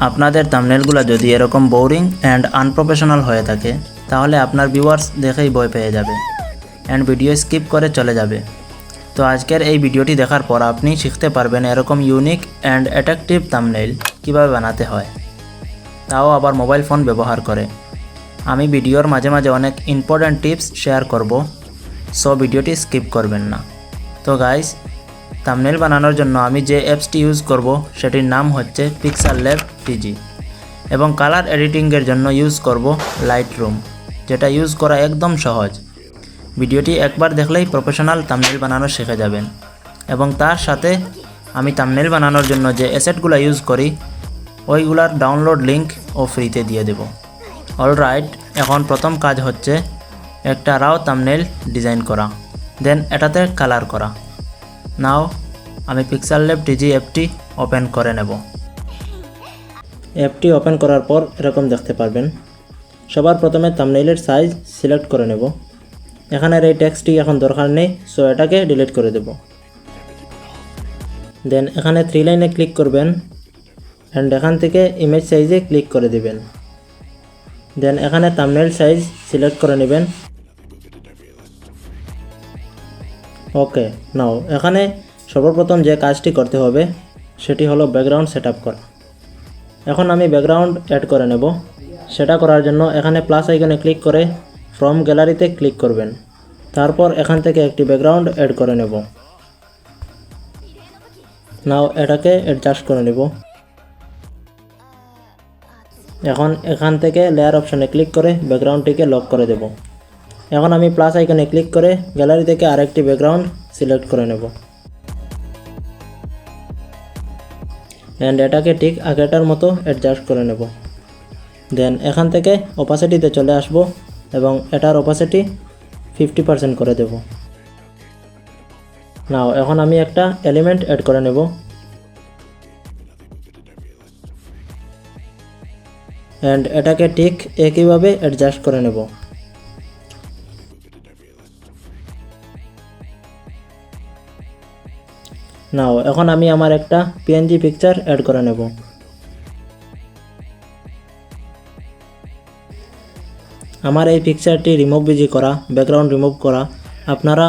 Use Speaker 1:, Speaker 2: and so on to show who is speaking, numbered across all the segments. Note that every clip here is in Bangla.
Speaker 1: আপনাদের থাম্বনেলগুলো যদি এরকম বোরিং অ্যান্ড আনপ্রফেশনাল হয়ে থাকে তাহলে আপনার ভিউয়ার্স দেখেই ভয় পেয়ে যাবে অ্যান্ড ভিডিও স্কিপ করে চলে যাবে। তো আজকের এই ভিডিওটি দেখার পর আপনি শিখতে পারবেন এরকম ইউনিক অ্যান্ড অ্যাট্রাকটিভ থাম্বনেল কীভাবে বানাতে হয়, তাও আবার মোবাইল ফোন ব্যবহার করে। আমি ভিডিওর মাঝে মাঝে অনেক ইম্পর্ট্যান্ট টিপস শেয়ার করব, সো ভিডিওটি স্কিপ করবেন না। তো গাইস, থাম্বনেল বানানোর জন্য আমি যে অ্যাপসটি ইউজ করব সেটির নাম হচ্ছে পিক্সেল ল্যাব টিজি এবং কালার এডিটিংয়ের জন্য ইউজ করব লাইটরুম, যেটা ইউজ করা একদম সহজ। ভিডিওটি একবার দেখলেই প্রফেশনাল থাম্বনেল বানানো শিখে যাবেন এবং তার সাথে আমি থাম্বনেল বানানোর জন্য যে অ্যাসেটগুলো ইউজ করি ওইগুলার ডাউনলোড লিঙ্ক ও ফ্রিতে দিয়ে দেব। অলরাইট, এখন প্রথম কাজ হচ্ছে একটা রাও থাম্বনেল ডিজাইন করা, দেন এটাতে কালার করা। নাও আমি পিক্সেল ল্যাব টিজি অ্যাপটি ওপেন করে নেব। অ্যাপটি ওপেন করার পর এরকম দেখতে পারবেন। সবার প্রথমে থাম্বনেইলের সাইজ সিলেক্ট করে নেব। এখানের এই টেক্সটটি এখন দরকার নেই, সো এটাকে ডিলিট করে দেব। দেন এখানে 3 লাইনে ক্লিক করবেন অ্যান্ড এখান থেকে ইমেজ সাইজে ক্লিক করে দিবেন। দেন এখানে থাম্বনেল সাইজ সিলেক্ট করে নেবেন। ওকে, নাও এখানে সর্বপ্রথম যে কাজটি করতে হবে সেটি হলো ব্যাকগ্রাউন্ড সেটআপ করা। এখন আমি ব্যাকগ্রাউন্ড অ্যাড করে নেব। সেটা করার জন্য এখানে প্লাস আইকনে ক্লিক করে ফ্রম গ্যালারিতে ক্লিক করবেন। তারপর এখান থেকে একটি ব্যাকগ্রাউন্ড অ্যাড করে নেব। নাও এটাকে অ্যাডজাস্ট করে নেব। এখন এখান থেকে লেয়ার অপশনে ক্লিক করে ব্যাকগ্রাউন্ডটিকে লক করে দেব। এখন আমি প্লাস আইকনে ক্লিক করে গ্যালারি থেকে আরেকটি ব্যাকগ্রাউন্ড সিলেক্ট করে নেব অ্যান্ড এটাকে ঠিক আগেটার মতো অ্যাডজাস্ট করে নেব। দেন এখান থেকে অপাসিটিতে চলে আসব এবং এটার অপাসিটি 50% করে দেব। নাও এখন আমি একটা এলিমেন্ট অ্যাড করে নেব। অ্যান্ড এটাকে ঠিক একইভাবে অ্যাডজাস্ট করে নেব। নাও এখন আমি আমার একটা পিএনজি পিকচার অ্যাড করে নেব। আমার এই পিকচারটি রিমুভ বিজি করা, ব্যাকগ্রাউন্ড রিমুভ করা। আপনারা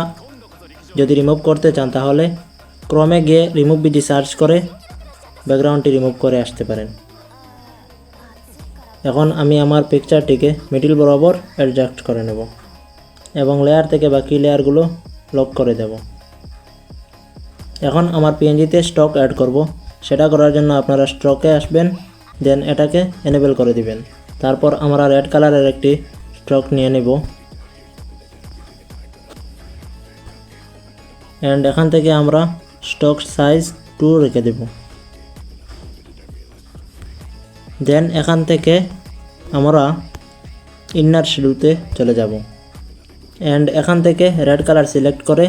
Speaker 1: যদি রিমুভ করতে চান তাহলে ক্রমে গিয়ে রিমুভ বিজি সার্চ করে ব্যাকগ্রাউন্ডটি রিমুভ করে আসতে পারেন। এখন আমি আমার পিকচারটিকে মিডিল বরাবর অ্যাডজাস্ট করে নেব এবং লেয়ার থেকে বাকি লেয়ারগুলো লক করে দেব। এখন আমার পিএনজিতে স্টক অ্যাড করব। সেটা করার জন্য আপনারা স্টকে আসবেন, দেন এটাকে এনেবল করে দিবেন। তারপর আমরা রেড কালারের একটি স্টক নিয়ে নেব অ্যান্ড এখান থেকে আমরা স্টক সাইজ 2 রেখে দেব। দেন এখান থেকে আমরা ইনার শ্যাডোতে চলে যাব অ্যান্ড এখান থেকে রেড কালার সিলেক্ট করে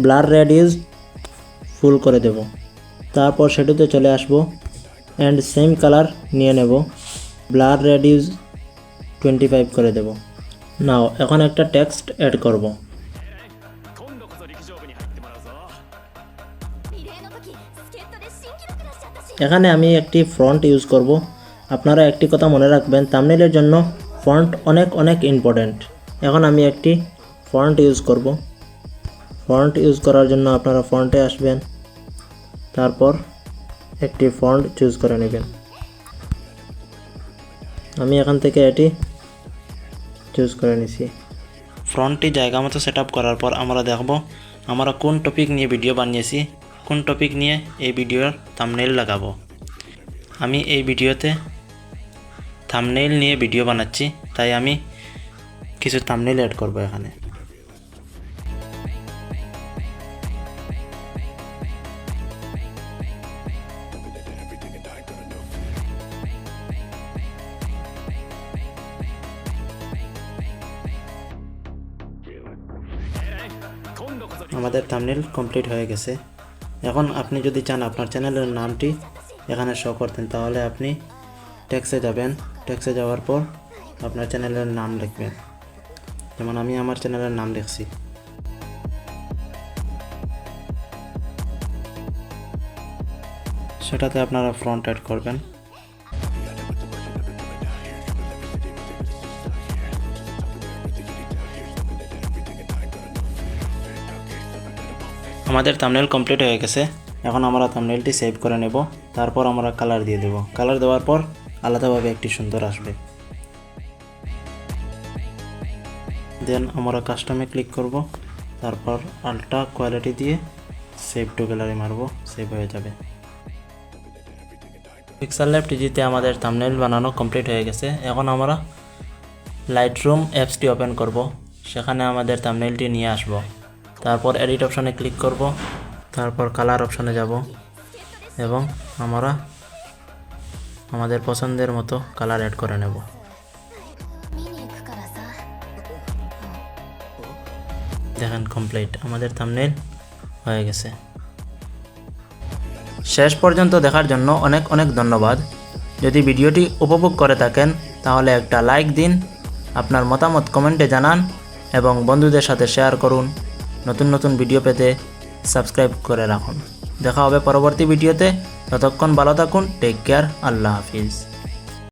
Speaker 1: ব্লার রেডিউস ফুল করে দেব। তারপর শ্যাডোতে চলে আসব অ্যান্ড সেম কালার নিয়ে নেব, ব্লার রেডিউস 25 করে দেব। নাও এখন একটা টেক্সট অ্যাড করব। এখানে আমি একটি ফন্ট ইউজ করব। আপনারা একটি কথা মনে রাখবেন, থাম্বনেইলের জন্য ফন্ট অনেক ইম্পর্ট্যান্ট। এখন আমি একটি ফন্ট ইউজ করব। ফন্ট ইউজ করার জন্য আপনারা ফন্টে আসবেন, তারপর একটি ফন্ট চুজ করে নেবেন। আমি এখান থেকে এটি চুজ করে নিছি। ফন্টটি জায়গা মতো সেট আপ করার পর আমরা দেখব আমরা কোন টপিক নিয়ে ভিডিও বানিয়েছি, কোন টপিক নিয়ে এই ভিডিওর থাম্বনেইল লাগাবো। আমি এই ভিডিওতে থাম্বনেইল নিয়ে ভিডিও বানাচ্ছি, তাই আমি কিছু থাম্বনেইল অ্যাড করব এখানে। আমাদের থাম্বনেইল কমপ্লিট হয়ে গেছে। এখন আপনি যদি চান আপনার চ্যানেলের নামটি এখানে শো করতেন, তাহলে আপনি টেক্সটে যাবেন। টেক্সটে যাওয়ার পর আপনার চ্যানেলের নাম লিখবেন। যেমন আমি আমার চ্যানেলের নাম লিখছি। সেটাতে আপনারা ফ্রন্ট অ্যাড করবেন। আমাদের থাম্বনেল কমপ্লিট হয়ে গেছে। এখন আমরা থাম্বনেলটি সেভ করে নেব, তারপর আমরা কালার দিয়ে দেব। কালার দেওয়ার পর আলাদাভাবে একটি সুন্দর আসবে। দেন আমরা কাস্টমে ক্লিক করব, তারপর আলট্রা কোয়ালিটি দিয়ে সেভ টু গ্যালারি মারব, সেভ হয়ে যাবে। পিক্সেল ল্যাব টিজিতে আমাদের থাম্বনেল বানানো কমপ্লিট হয়ে গেছে। এখন আমরা লাইটরুম অ্যাপসটি ওপেন করব, সেখানে আমাদের থাম্বনেলটি নিয়ে আসব। তারপর এডিট অপশনে ক্লিক করব, তারপর কালার অপশনে যাব এবং আমরা আমাদের পছন্দের মতো কালার অ্যাড করে নেব। দেখেন কমপ্লিট, আমাদের থাম্বনেল হয়ে গেছে। শেষ পর্যন্ত দেখার জন্য অনেক অনেক ধন্যবাদ। যদি ভিডিওটি উপভোগ করে থাকেন তাহলে একটা লাইক দিন, আপনার মতামত কমেন্টে জানান এবং বন্ধুদের সাথে শেয়ার করুন। নতুন নতুন ভিডিও পেতে সাবস্ক্রাইব করে রাখুন। দেখা হবে পরবর্তী ভিডিওতে। ততক্ষণ ভালো থাকুন। Take care. আল্লাহ হাফিজ।